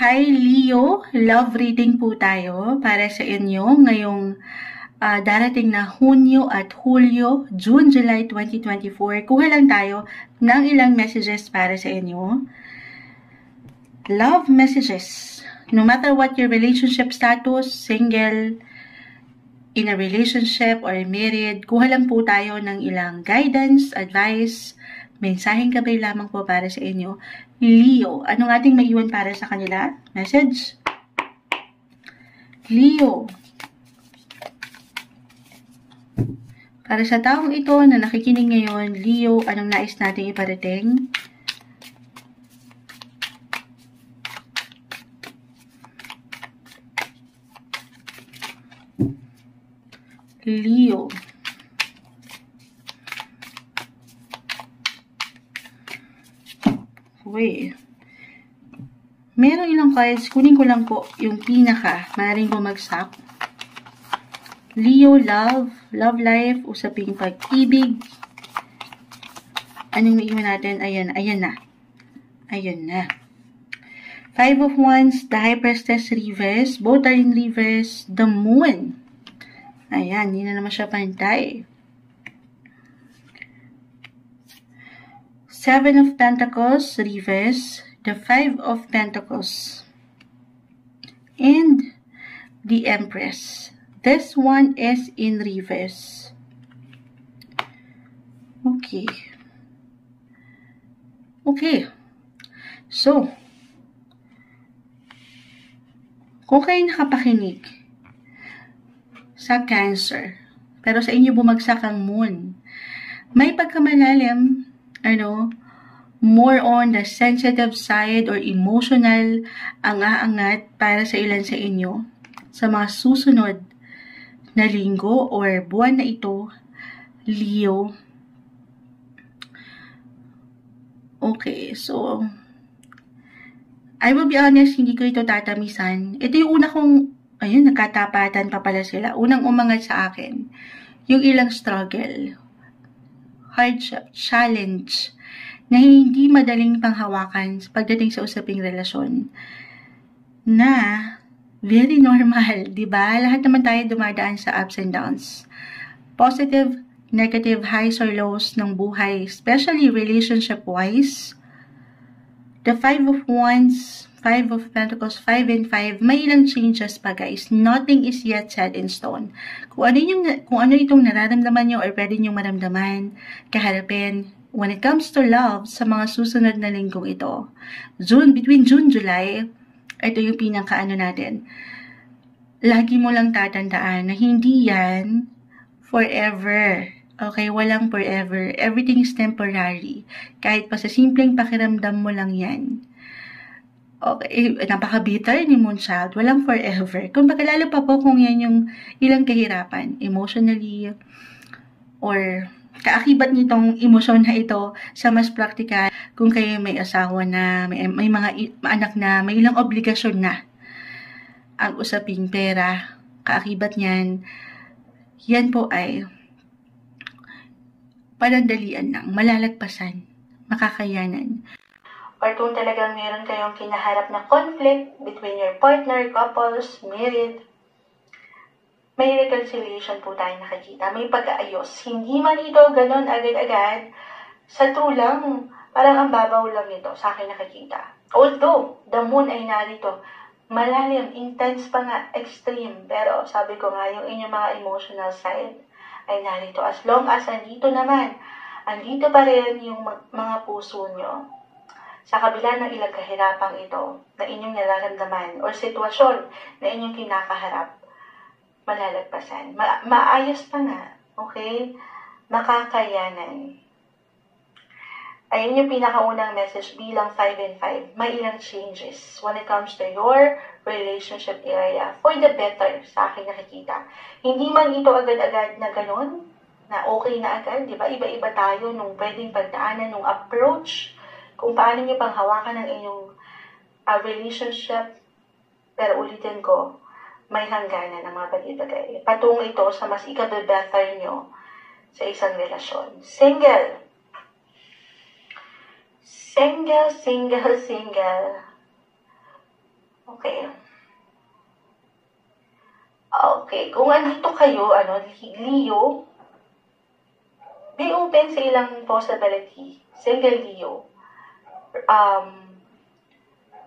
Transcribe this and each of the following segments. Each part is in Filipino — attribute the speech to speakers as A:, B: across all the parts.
A: Hi Leo, love reading po tayo para sa inyo ngayong darating na Hunyo at Hulyo, June, July 2024. Kuha lang tayo ng ilang messages para sa inyo. Love messages. No matter what your relationship status, single, in a relationship or married, kuha lang po tayo ng ilang guidance, advice, mensaheng gabay lamang po para sa inyo. Leo, anong ating maiwan para sa kanila? Message? Leo, para sa taong ito na nakikinig ngayon, Leo, anong nais nating iparating? Leo. Uy. Meron ilang cards. Kunin ko lang po yung pinaka. Maaaring bumagsak. Leo, love. Love life. Usaping pag-ibig. Anong maiwan natin? Ayan. Ayan na. Ayan na. Five of Wands. The High Priestess reverse. Both are in reverse. The Moon. Ayan. Hindi na naman siya pantay. Seven of Pentacles, reverse, the Five of Pentacles, and the Empress. This one is in reverse. Okay. Okay. So, kung kayo nakapakinig sa Cancer, pero sa inyo bumagsak ang Moon, may pagkamalalim, more on the sensitive side or emotional ang aangat para sa ilan sa inyo sa mga susunod na linggo or buwan na ito, Leo. Okay, so I will be honest, hindi ko ito tatamisan. Ito yung una kong, nagkatapatan pa pala sila. Unang umangat sa akin, yung ilang struggle, hardship, challenge, na hindi madaling panghawakan pagdating sa usaping relasyon. Na, very normal, di ba? Lahat naman tayo dumadaan sa ups and downs. Positive, negative, highs or lows ng buhay, especially relationship-wise. The Five of Wands, Five of Pentacles, 5 and 5, may ilang changes pa guys. Nothing is yet set in stone. Kung ano itong nararamdaman nyo or pwede nyo maramdaman, kaharapin, when it comes to love, sa mga susunod na linggong ito, between June, July, ito yung pinakaano natin. Lagi mo lang tatandaan na hindi yan forever. Okay, walang forever. Everything is temporary. Kahit pa sa simpleng pakiramdam mo lang yan. Okay, napaka-bitter ni Moonchild. Walang forever. Kung lalo pa po kung yan yung ilang kahirapan, emotionally, or kaakibat nitong emosyon na ito sa mas praktikal, kung kayo may asawa na, may mga anak na, may ilang obligasyon na, ang usaping pera, kaakibat niyan, yan po ay panandalian lang, malalagpasan, makakayanan. Or kung talagang meron kayong kinaharap na conflict between your partner, couples, married, may reconciliation po tayo nakikita. May pag-aayos. Hindi man ito ganon agad-agad. Sa true lang, parang ang babaw lang ito sa akin nakikita. Although, the Moon ay narito. Malalim, intense pa nga, extreme. Pero sabi ko nga, yung inyong mga emotional side ay narito. As long as andito naman, andito pa rin yung mga puso nyo. Sa kabila ng ilang kahirapang ito na inyong nararamdaman or sitwasyon na inyong kinakaharap, malalagpasan. Maayos pa nga. Okay? Makakayanan. Ayun yung pinakaunang message bilang 5 and 5. May ilang changes when it comes to your relationship area for the better sa akin nakikita. Hindi man ito agad-agad na ganun, na okay na agad. Diba? Iba-iba tayo nung pwedeng pagdaanan, nung approach, kung paano nyo pang hawakan ng inyong relationship. Pero ulitin ko, may hangganan ang mga bagay-bagay. Patungo ito sa mas ikabe-better nyo sa isang relasyon. Single. Single. Okay. Okay, kung andito kayo, Leo, be open sa ilang possibility. Single Leo.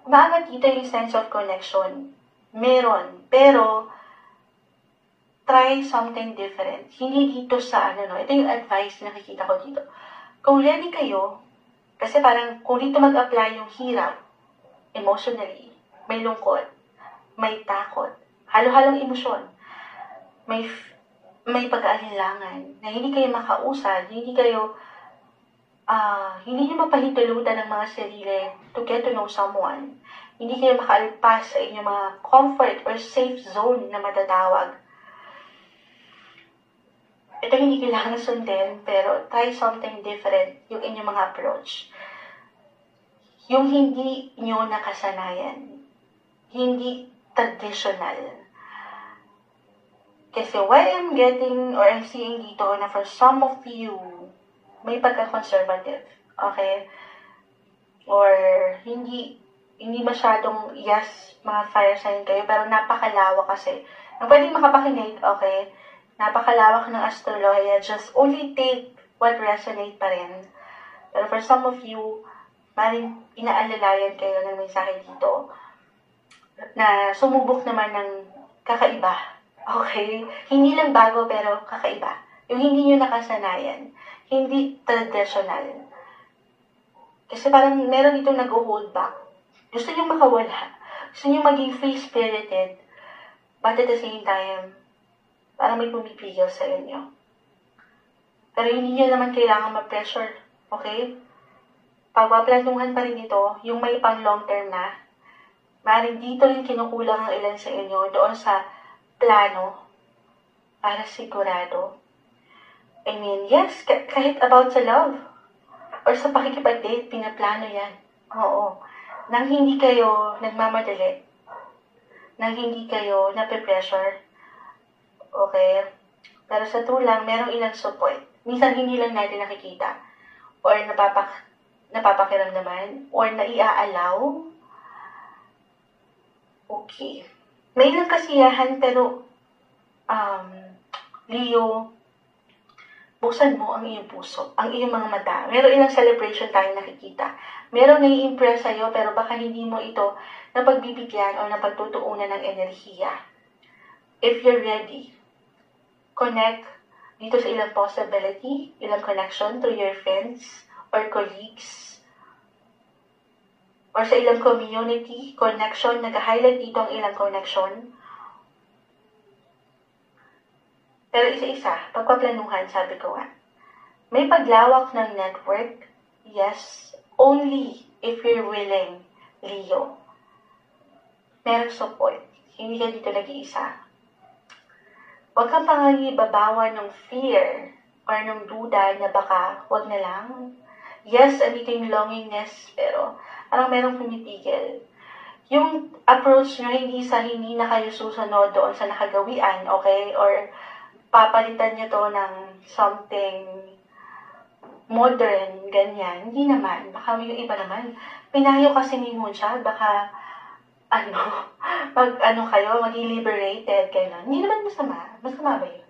A: Umaangat dito yung sense of connection. Meron, pero try something different. Hindi dito sa ito yung advice na nakikita ko dito. Kung ready kayo, kasi parang kung dito mag-apply yung hirap, emotionally, may lungkot, may takot, halo-halong emosyon, may pag-aalinlangan, na hindi kayo makausad, hindi nyo mapahintulutan ng mga sarili to get to know someone. Hindi kayo makaalpas sa inyong mga comfort or safe zone na matatawag. Ito hindi kailangan sundin, pero try something different yung inyong mga approach. Yung hindi nyo nakasanayan. Hindi traditional. Kasi what I'm getting or I'm seeing dito na for some of you, may pagka-conservative. Okay? Or hindi masyadong yes, mga fire sign kayo, pero napakalawak kasi. Ang pwedeng makapakinig, okay? Napakalawak ng astrology, just only take what resonate pa rin. Pero for some of you, maring inaalalayan kayo ng mensahe dito na sumubok naman ng kakaiba. Okay? Hindi lang bago pero kakaiba. Yung hindi nyo nakasanayan. Hindi traditional. Kasi parang meron itong nag-hold back. Gusto nyo makawala. Gusto nyo maging free-spirited. But at the same time, parang may pumipigil sa inyo. Pero hindi nyo naman kailangan ma-pressure. Okay? Pagpaplanuhan pa rin ito, yung may pang long term na, maaaring dito rin kinukulang ang ilan sa inyo doon sa plano para sigurado. I mean, yes, kahit about sa love or sa pakikipag-date, pinaplano yan. Oo. Nang hindi kayo nagmamadali, nang hindi kayo nape-pressure, okay? Pero sa true lang, merong ilang support. Minsan hindi lang natin nakikita or napapakiramdaman or naiaalaw. Okay. May ilang kasiyahan pero Leo, buksan mo ang iyong puso, ang iyong mga mata. Meron ilang celebration tayong nakikita. Meron nai-impress sa'yo pero baka hindi mo ito napagbibigyan o napagtutuunan ng enerhiya. If you're ready, connect dito sa ilang possibility, ilang connection through your friends or colleagues or sa ilang community connection. Nag-highlight dito ang ilang connection. Pero isa-isa, pagpaplanuhan, sabi ko nga, may paglawak ng network, yes, only if you're willing, Leo. Merong support, hindi ka dito nag-iisa. Huwag kang pangangibabawan ng fear or ng duda na baka, huwag na lang. Yes, andito yung longingness, pero parang merong pumipigil. Yung approach nyo, hindi na kayo susunod doon sa nakagawian, okay? Or papalitan nyo to ng something modern, ganyan. Hindi naman. Baka yung iba naman. Pinayo kasi ni Moonchild, baka kayo, maging liberated, gano'n. Hindi naman masama. Masama ba yun?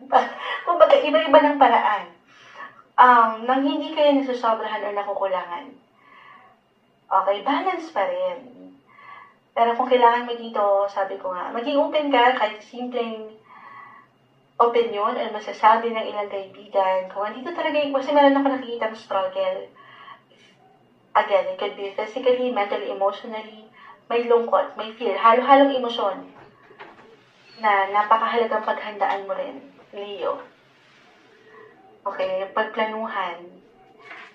A: Kumbaga, iba-iba ng paraan. Nang hindi kayo nasusobrahan o nakukulangan. Okay, balance pa rin. Pero kung kailangan mo dito, sabi ko nga, maging open ka kahit simpleng opinion o masasabi ng ilang kaibigan. Kung andito talaga yung, kasi meron ako nakikita ng struggle. Again, it could be physically, mentally, emotionally, may lungkot, may fear, halo-halong emosyon na napakahalagang paghandaan mo rin, Leo. Okay, pagplanuhan,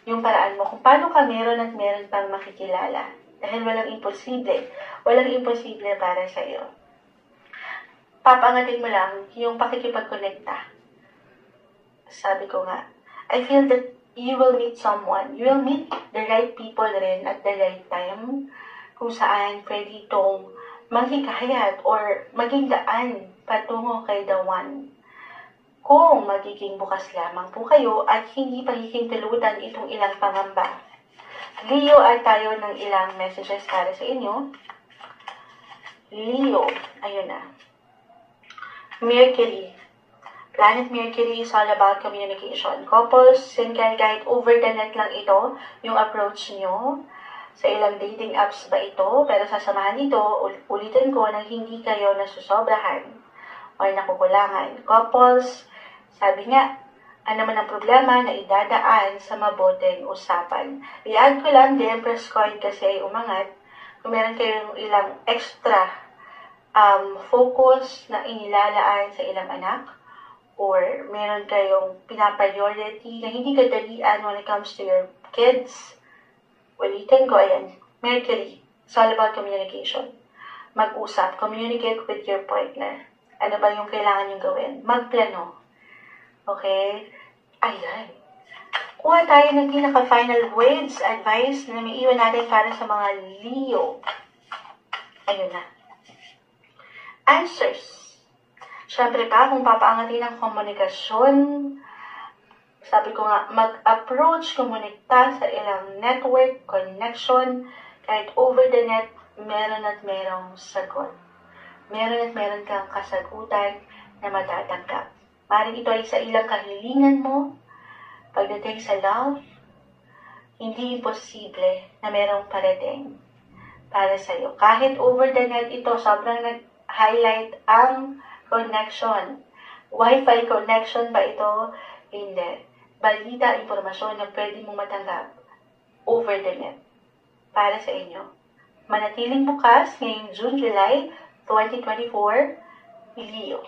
A: yung paraan mo, kung paano ka meron at meron pang makikilala. Dahil walang imposible para sa iyo. Papangatin mo lang yung pakikipag-connecta. Sabi ko nga, I feel that you will meet someone. You will meet the right people rin at the right time kung saan pwede itong manghikayat or maging daan patungo kay the one. Kung magiging bukas lamang po kayo at hindi pahihintulutan itong ilang pangamba. Leo, at tayo ng ilang messages para sa inyo. Leo. Ayun na. Mercury. Planet Mercury is all about communication. Couples, single, kahit over the net lang ito, yung approach nyo. Sa ilang dating apps ba ito? Pero sasamahan nito, ulitin ko, na hindi kayo nasusobrahan o nakukulangan. Couples, sabi nga, ano man ang problema na idadaan sa maboteng usapan. I-add ko lang, the Empress card kasi ay umangat. Kung meron kayong ilang extra focus na inilalaan sa ilang anak, or meron kayong pinapriority na hindi kadalian when it comes to your kids, ulitin ko, ayan, Mercury, it's all about communication. Mag-usap, communicate with your partner. Ano ba yung kailangan yung gawin? Magplano. Okay? Ayan. Kuha tayo ng pinaka-final words, advice na may iwan natin para sa mga Leo. Ayun na. Answers. Siyempre pa, kung papaangatin ang komunikasyon, sabi ko nga, mag-approach, komunikta sa ilang network, connection, kahit over the net, meron at merong sagot. Meron at meron kang kasagutan na matatanggap. Maring ito ay sa ilang kahilingan mo, pagdating sa love, hindi imposible na merong parating para sa'yo. Kahit over the net ito, sobrang nag-highlight ang connection. Wi-Fi connection ba ito? Hindi. Balita, impormasyon na pwede mong matanggap over the net para sa inyo. Manatiling bukas ngayong June, July 2024, Leo.